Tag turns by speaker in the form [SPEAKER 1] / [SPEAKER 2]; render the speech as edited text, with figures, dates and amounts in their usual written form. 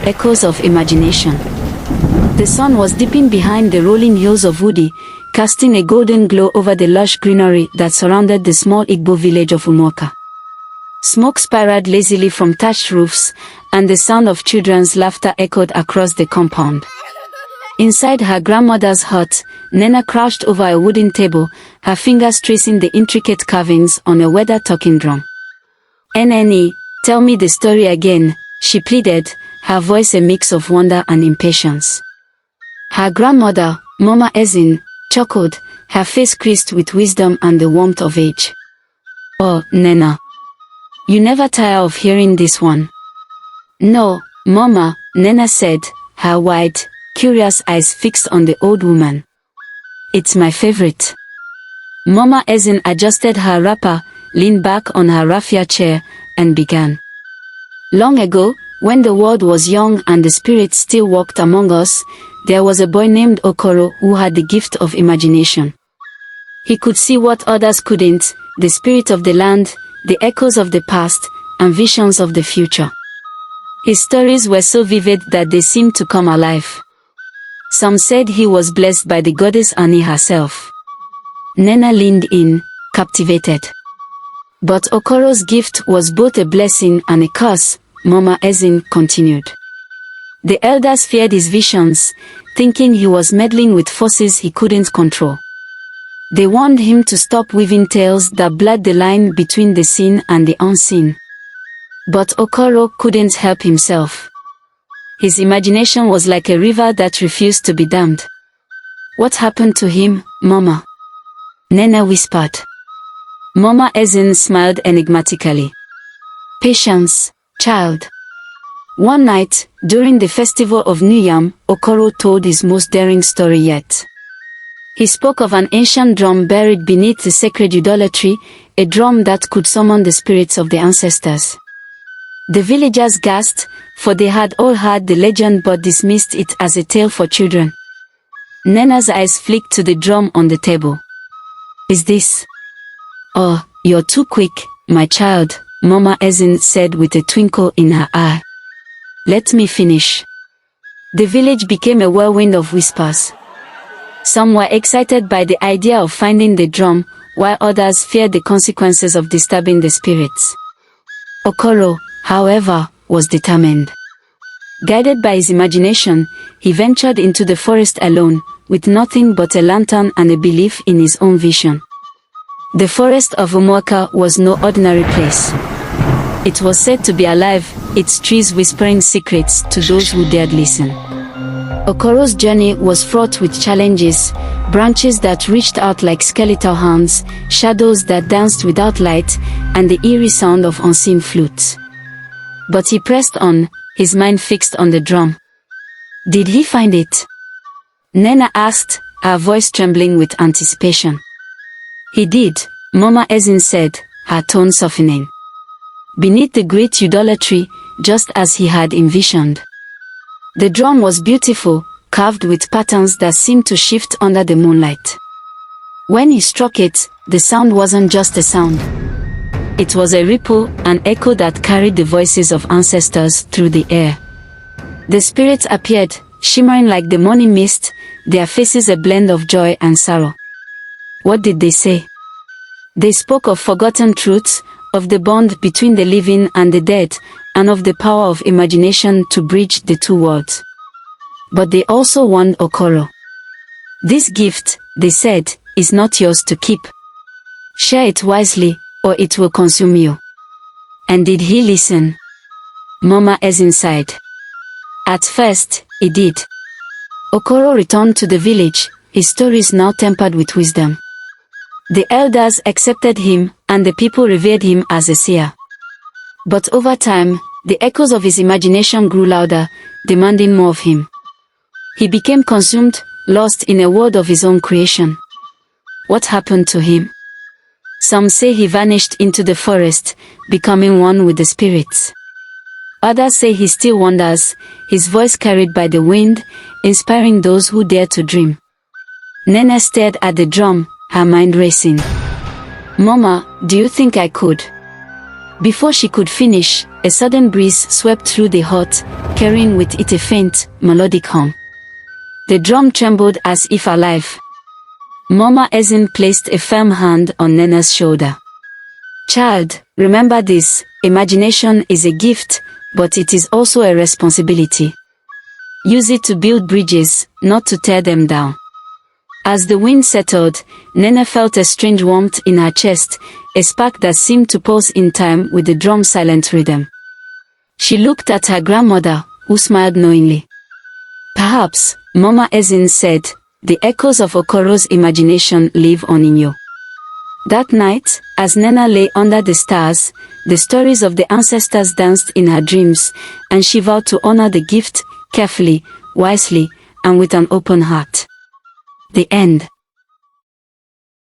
[SPEAKER 1] Echoes of imagination. The sun was dipping behind the rolling hills of Udi, casting a golden glow over the lush greenery that surrounded the small Igbo village of Umoka. Smoke spiraled lazily from thatched roofs, and the sound of children's laughter echoed across the compound. Inside her grandmother's hut, Nena crouched over a wooden table, her fingers tracing the intricate carvings on a weather-talking drum. "Nene, tell me the story again," she pleaded, her voice a mix of wonder and impatience. Her grandmother, Mama Ezin, chuckled, her face creased with wisdom and the warmth of age. "Oh, Nena. You never tire of hearing this one." "No, Mama," Nena said, her wide, curious eyes fixed on the old woman. "It's my favorite." Mama Ezin adjusted her wrapper, leaned back on her raffia chair, and began. "Long ago, when the world was young and the spirits still walked among us, there was a boy named Okoro who had the gift of imagination. He could see what others couldn't, the spirit of the land, the echoes of the past, and visions of the future. His stories were so vivid that they seemed to come alive. Some said he was blessed by the goddess Ani herself." Nena leaned in, captivated. "But Okoro's gift was both a blessing and a curse," Mama Ezin continued. "The elders feared his visions, thinking he was meddling with forces he couldn't control. They warned him to stop weaving tales that blurred the line between the seen and the unseen. But Okoro couldn't help himself. His imagination was like a river that refused to be dammed." "What happened to him, Mama?" Nena whispered. Mama Ezin smiled enigmatically. "Patience, child. One night, during the festival of New Yam, Okoro told his most daring story yet. He spoke of an ancient drum buried beneath the sacred Udala tree, a drum that could summon the spirits of the ancestors. The villagers gasped, for they had all heard the legend but dismissed it as a tale for children." Nena's eyes flicked to the drum on the table. "Is this?" "Oh, you're too quick, my child," Mama Ezin said with a twinkle in her eye. "Let me finish." The village became a whirlwind of whispers. Some were excited by the idea of finding the drum, while others feared the consequences of disturbing the spirits. Okoro, however, was determined. Guided by his imagination, he ventured into the forest alone, with nothing but a lantern and a belief in his own vision. The forest of Umoka was no ordinary place. It was said to be alive, its trees whispering secrets to those who dared listen. Okoro's journey was fraught with challenges, branches that reached out like skeletal hands, shadows that danced without light, and the eerie sound of unseen flutes. But he pressed on, his mind fixed on the drum. "Did he find it?" Nena asked, her voice trembling with anticipation. "He did," Mama Ezin said, her tone softening. "Beneath the great Udala tree, just as he had envisioned. The drum was beautiful, carved with patterns that seemed to shift under the moonlight. When he struck it, the sound wasn't just a sound. It was a ripple, an echo that carried the voices of ancestors through the air. The spirits appeared, shimmering like the morning mist, their faces a blend of joy and sorrow." "What did they say?" "They spoke of forgotten truths, of the bond between the living and the dead, and of the power of imagination to bridge the two worlds. But they also warned Okoro. 'This gift,' they said, 'is not yours to keep. Share it wisely, or it will consume you.'" "And did he listen?" Mama Ezin sighed. "At first, he did." Okoro returned to the village, his stories now tempered with wisdom. The elders accepted him, and the people revered him as a seer. But over time, the echoes of his imagination grew louder, demanding more of him. He became consumed, lost in a world of his own creation. What happened to him? Some say he vanished into the forest, becoming one with the spirits. Others say he still wanders, his voice carried by the wind, inspiring those who dare to dream. Nena stared at the drum, her mind racing. "Mama, do you think I could?" Before she could finish, a sudden breeze swept through the hut, carrying with it a faint, melodic hum. The drum trembled as if alive. Mama Ezin placed a firm hand on Nena's shoulder. "Child, remember this, imagination is a gift, but it is also a responsibility. Use it to build bridges, not to tear them down." As the wind settled, Nena felt a strange warmth in her chest, a spark that seemed to pulse in time with the drum's silent rhythm. She looked at her grandmother, who smiled knowingly. "Perhaps," Mama Ezin said, "the echoes of Okoro's imagination live on in you." That night, as Nena lay under the stars, the stories of the ancestors danced in her dreams, and she vowed to honor the gift, carefully, wisely, and with an open heart. The end.